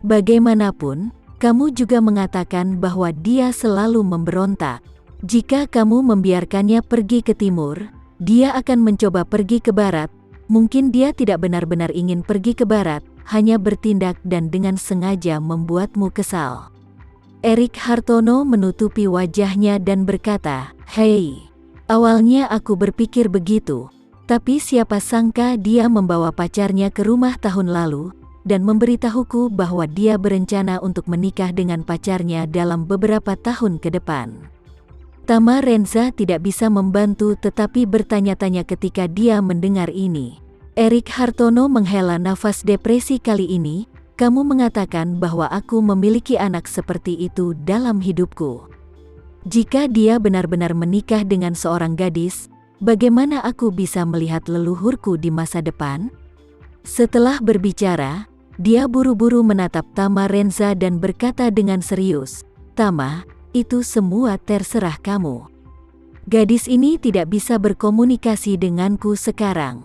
Bagaimanapun, kamu juga mengatakan bahwa dia selalu memberontak. Jika kamu membiarkannya pergi ke timur, dia akan mencoba pergi ke barat. Mungkin dia tidak benar-benar ingin pergi ke barat, hanya bertindak dan dengan sengaja membuatmu kesal. Erik Hartono menutupi wajahnya dan berkata, "Hei, awalnya aku berpikir begitu, tapi siapa sangka dia membawa pacarnya ke rumah tahun lalu dan memberitahuku bahwa dia berencana untuk menikah dengan pacarnya dalam beberapa tahun ke depan." Tama Renza tidak bisa membantu tetapi bertanya-tanya ketika dia mendengar ini. Erik Hartono menghela nafas depresi. "Kali ini, kamu mengatakan bahwa aku memiliki anak seperti itu dalam hidupku. Jika dia benar-benar menikah dengan seorang gadis, bagaimana aku bisa melihat leluhurku di masa depan?" Setelah berbicara, dia buru-buru menatap Tama Renza dan berkata dengan serius, "Tama, itu semua terserah kamu. Gadis ini tidak bisa berkomunikasi denganku sekarang.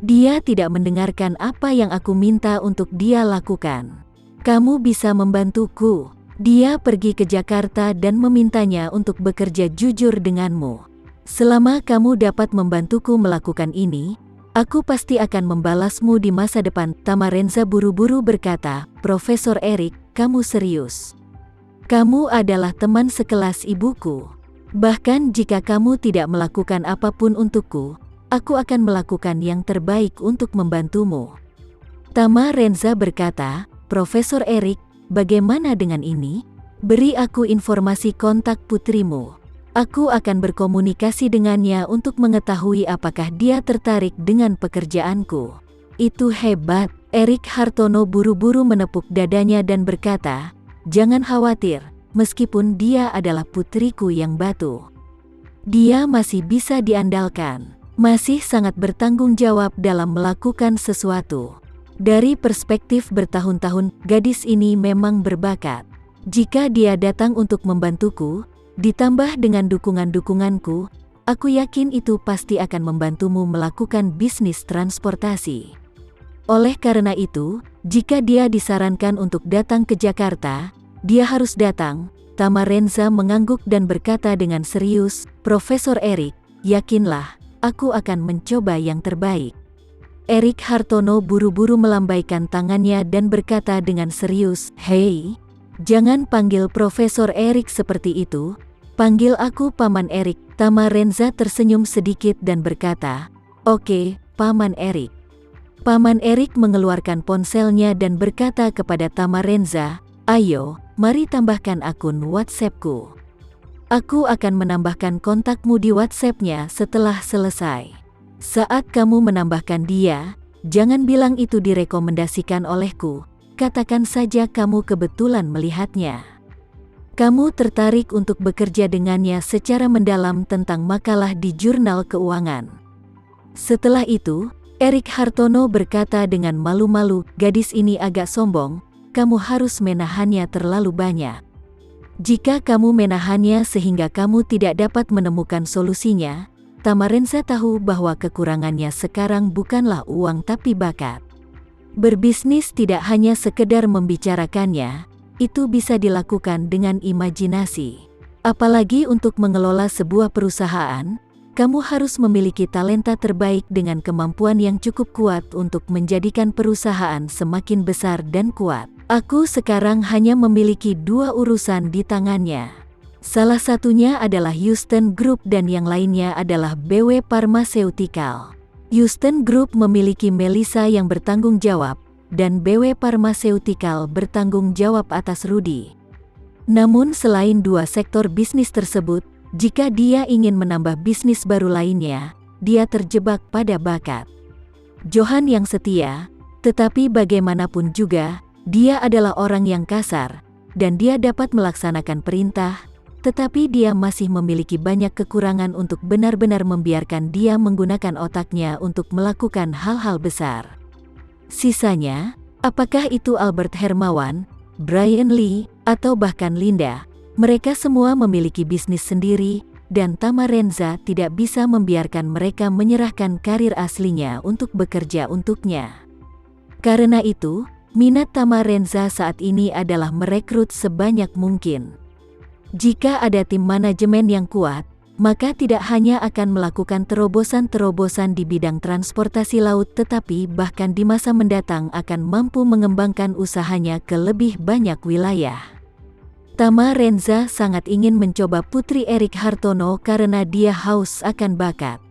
Dia tidak mendengarkan apa yang aku minta untuk dia lakukan. Kamu bisa membantuku." Dia pergi ke Jakarta dan memintanya untuk bekerja jujur denganmu. "Selama kamu dapat membantuku melakukan ini, aku pasti akan membalasmu di masa depan." Tama Renza buru-buru berkata, "Profesor Erik, kamu serius? Kamu adalah teman sekelas ibuku. Bahkan jika kamu tidak melakukan apapun untukku, aku akan melakukan yang terbaik untuk membantumu." Tama Renza berkata, "Profesor Erik, bagaimana dengan ini? Beri aku informasi kontak putrimu. Aku akan berkomunikasi dengannya untuk mengetahui apakah dia tertarik dengan pekerjaanku." "Itu hebat." Erik Hartono buru-buru menepuk dadanya dan berkata, "Jangan khawatir, meskipun dia adalah putriku yang batu. Dia masih bisa diandalkan, masih sangat bertanggung jawab dalam melakukan sesuatu. Dari perspektif bertahun-tahun, gadis ini memang berbakat. Jika dia datang untuk membantuku, ditambah dengan dukungan-dukunganku, aku yakin itu pasti akan membantumu melakukan bisnis transportasi. Oleh karena itu, jika dia disarankan untuk datang ke Jakarta, dia harus datang." Tama Renza mengangguk dan berkata dengan serius, "Profesor Erik, yakinlah, aku akan mencoba yang terbaik." Erik Hartono buru-buru melambaikan tangannya dan berkata dengan serius, "Hei, jangan panggil Profesor Erik seperti itu, panggil aku Paman Erik." Tama Renza tersenyum sedikit dan berkata, "Oke, Paman Erik." Paman Erik mengeluarkan ponselnya dan berkata kepada Tama Renza, "Ayo, mari tambahkan akun WhatsAppku. Aku akan menambahkan kontakmu di WhatsAppnya setelah selesai. Saat kamu menambahkan dia, jangan bilang itu direkomendasikan olehku, katakan saja kamu kebetulan melihatnya. Kamu tertarik untuk bekerja dengannya secara mendalam tentang makalah di jurnal keuangan." Setelah itu, Erik Hartono berkata dengan malu-malu, "Gadis ini agak sombong, kamu harus menahannya terlalu banyak. Jika kamu menahannya sehingga kamu tidak dapat menemukan solusinya." Tama Renza tahu bahwa kekurangannya sekarang bukanlah uang tapi bakat. Berbisnis tidak hanya sekedar membicarakannya, itu bisa dilakukan dengan imajinasi. Apalagi untuk mengelola sebuah perusahaan, kamu harus memiliki talenta terbaik dengan kemampuan yang cukup kuat untuk menjadikan perusahaan semakin besar dan kuat. Aku sekarang hanya memiliki 2 urusan di tangannya. Salah satunya adalah Houston Group dan yang lainnya adalah BW Pharmaceutical. Houston Group memiliki Melissa yang bertanggung jawab, dan BW Pharmaceutical bertanggung jawab atas Rudy. Namun selain 2 sektor bisnis tersebut, jika dia ingin menambah bisnis baru lainnya, dia terjebak pada bakat. Johan yang setia, tetapi bagaimanapun juga, dia adalah orang yang kasar, dan dia dapat melaksanakan perintah, tetapi dia masih memiliki banyak kekurangan untuk benar-benar membiarkan dia menggunakan otaknya untuk melakukan hal-hal besar. Sisanya, apakah itu Albert Hermawan, Brian Lee, atau bahkan Linda, mereka semua memiliki bisnis sendiri, dan Tama Renza tidak bisa membiarkan mereka menyerahkan karir aslinya untuk bekerja untuknya. Karena itu, Minat Tama Renza saat ini adalah merekrut sebanyak mungkin. Jika ada tim manajemen yang kuat, maka tidak hanya akan melakukan terobosan-terobosan di bidang transportasi laut tetapi bahkan di masa mendatang akan mampu mengembangkan usahanya ke lebih banyak wilayah. Tama Renza sangat ingin mencoba putri Erik Hartono karena dia haus akan bakat.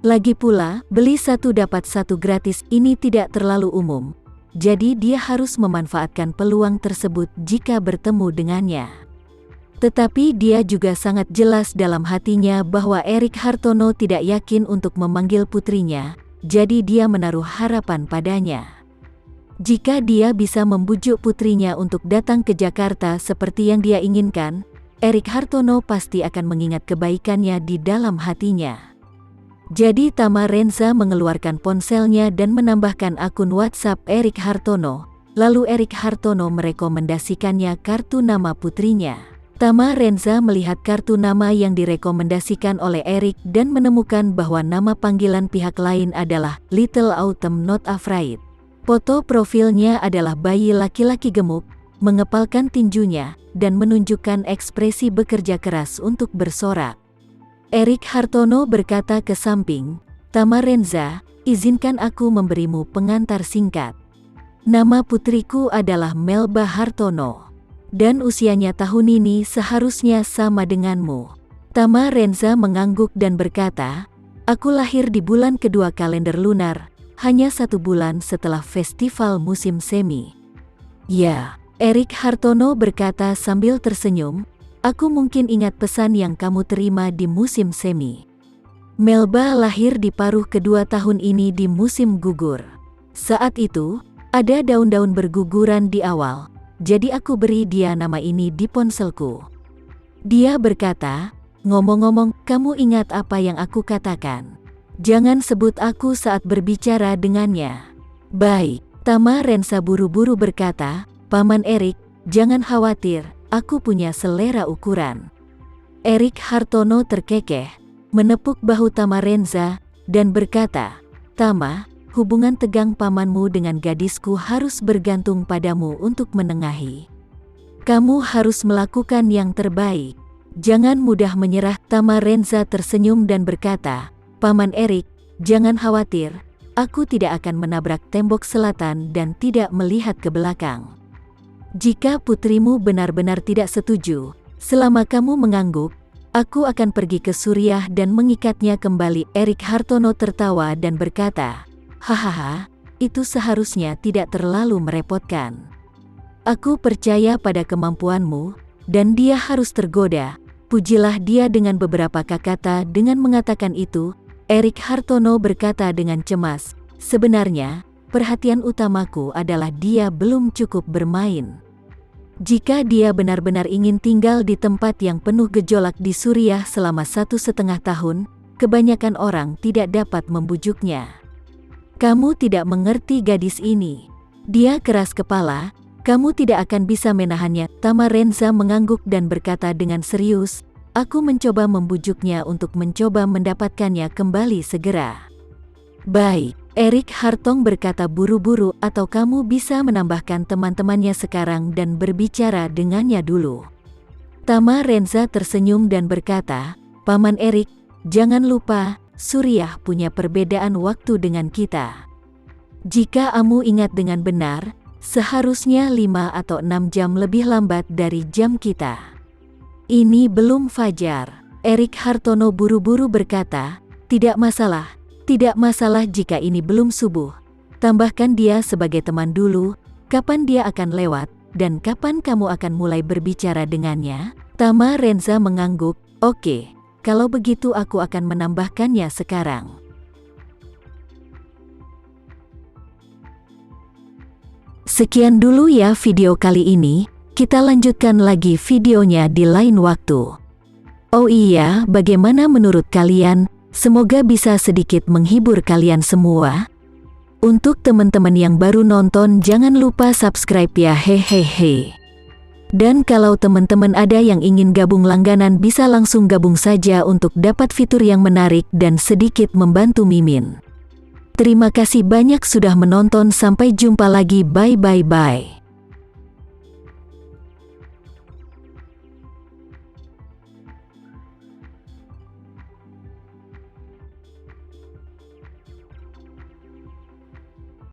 Lagi pula, beli satu dapat satu gratis ini tidak terlalu umum. Jadi dia harus memanfaatkan peluang tersebut jika bertemu dengannya. Tetapi dia juga sangat jelas dalam hatinya bahwa Erik Hartono tidak yakin untuk memanggil putrinya, jadi dia menaruh harapan padanya. Jika dia bisa membujuk putrinya untuk datang ke Jakarta seperti yang dia inginkan, Erik Hartono pasti akan mengingat kebaikannya di dalam hatinya. Jadi Tama Renza mengeluarkan ponselnya dan menambahkan akun WhatsApp Erik Hartono, lalu Erik Hartono merekomendasikannya kartu nama putrinya. Tama Renza melihat kartu nama yang direkomendasikan oleh Erik dan menemukan bahwa nama panggilan pihak lain adalah Little Autumn Not Afraid. Foto profilnya adalah bayi laki-laki gemuk, mengepalkan tinjunya, dan menunjukkan ekspresi bekerja keras untuk bersorak. Erik Hartono berkata ke samping, "Tama Renza, izinkan aku memberimu pengantar singkat. Nama putriku adalah Melba Hartono. Dan usianya tahun ini seharusnya sama denganmu." Tama Renza mengangguk dan berkata, "Aku lahir di bulan kedua kalender lunar, hanya 1 bulan setelah festival musim semi." "Ya," Erik Hartono berkata sambil tersenyum, "aku mungkin ingat pesan yang kamu terima di musim semi. Melba lahir di paruh kedua tahun ini di musim gugur. Saat itu, ada daun-daun berguguran di awal, jadi aku beri dia nama ini di ponselku." Dia berkata, "Ngomong-ngomong, kamu ingat apa yang aku katakan? Jangan sebut aku saat berbicara dengannya." "Baik," Tama Renza buru-buru berkata, "Paman Erik, jangan khawatir. Aku punya selera ukuran." Erik Hartono terkekeh, menepuk bahu Tama Renza, dan berkata, "Tama, hubungan tegang pamanmu dengan gadisku harus bergantung padamu untuk menengahi. Kamu harus melakukan yang terbaik. Jangan mudah menyerah." Tama Renza tersenyum dan berkata, "Paman Erik, jangan khawatir, aku tidak akan menabrak tembok selatan dan tidak melihat ke belakang. Jika putrimu benar-benar tidak setuju, selama kamu mengangguk, aku akan pergi ke Suriah dan mengikatnya kembali." Erik Hartono tertawa dan berkata, "Hahaha, itu seharusnya tidak terlalu merepotkan. Aku percaya pada kemampuanmu, dan dia harus tergoda." Pujilah dia dengan beberapa kata. Dengan mengatakan itu, Erik Hartono berkata dengan cemas, "Sebenarnya, perhatian utamaku adalah dia belum cukup bermain. Jika dia benar-benar ingin tinggal di tempat yang penuh gejolak di Suriah selama 1,5 tahun, kebanyakan orang tidak dapat membujuknya. Kamu tidak mengerti gadis ini. Dia keras kepala, kamu tidak akan bisa menahannya." Tama Renza mengangguk dan berkata dengan serius, "Aku mencoba membujuknya untuk mencoba mendapatkannya kembali segera." "Baik," Erik Hartong berkata buru-buru, "atau kamu bisa menambahkan teman-temannya sekarang dan berbicara dengannya dulu." Tama Renza tersenyum dan berkata, "Paman Erik, jangan lupa, Suriah punya perbedaan waktu dengan kita. Jika kamu ingat dengan benar, seharusnya 5 atau 6 jam lebih lambat dari jam kita. Ini belum fajar." Erik Hartono buru-buru berkata, Tidak masalah jika ini belum subuh. Tambahkan dia sebagai teman dulu, kapan dia akan lewat, dan kapan kamu akan mulai berbicara dengannya?" Tama Renza mengangguk, "Oke, kalau begitu aku akan menambahkannya sekarang." Sekian dulu ya video kali ini, kita lanjutkan lagi videonya di lain waktu. Oh iya, bagaimana menurut kalian? Semoga bisa sedikit menghibur kalian semua. Untuk teman-teman yang baru nonton, jangan lupa subscribe ya, hehehe. Dan kalau teman-teman ada yang ingin gabung langganan, bisa langsung gabung saja untuk dapat fitur yang menarik dan sedikit membantu Mimin. Terima kasih banyak sudah menonton, sampai jumpa lagi, bye bye bye.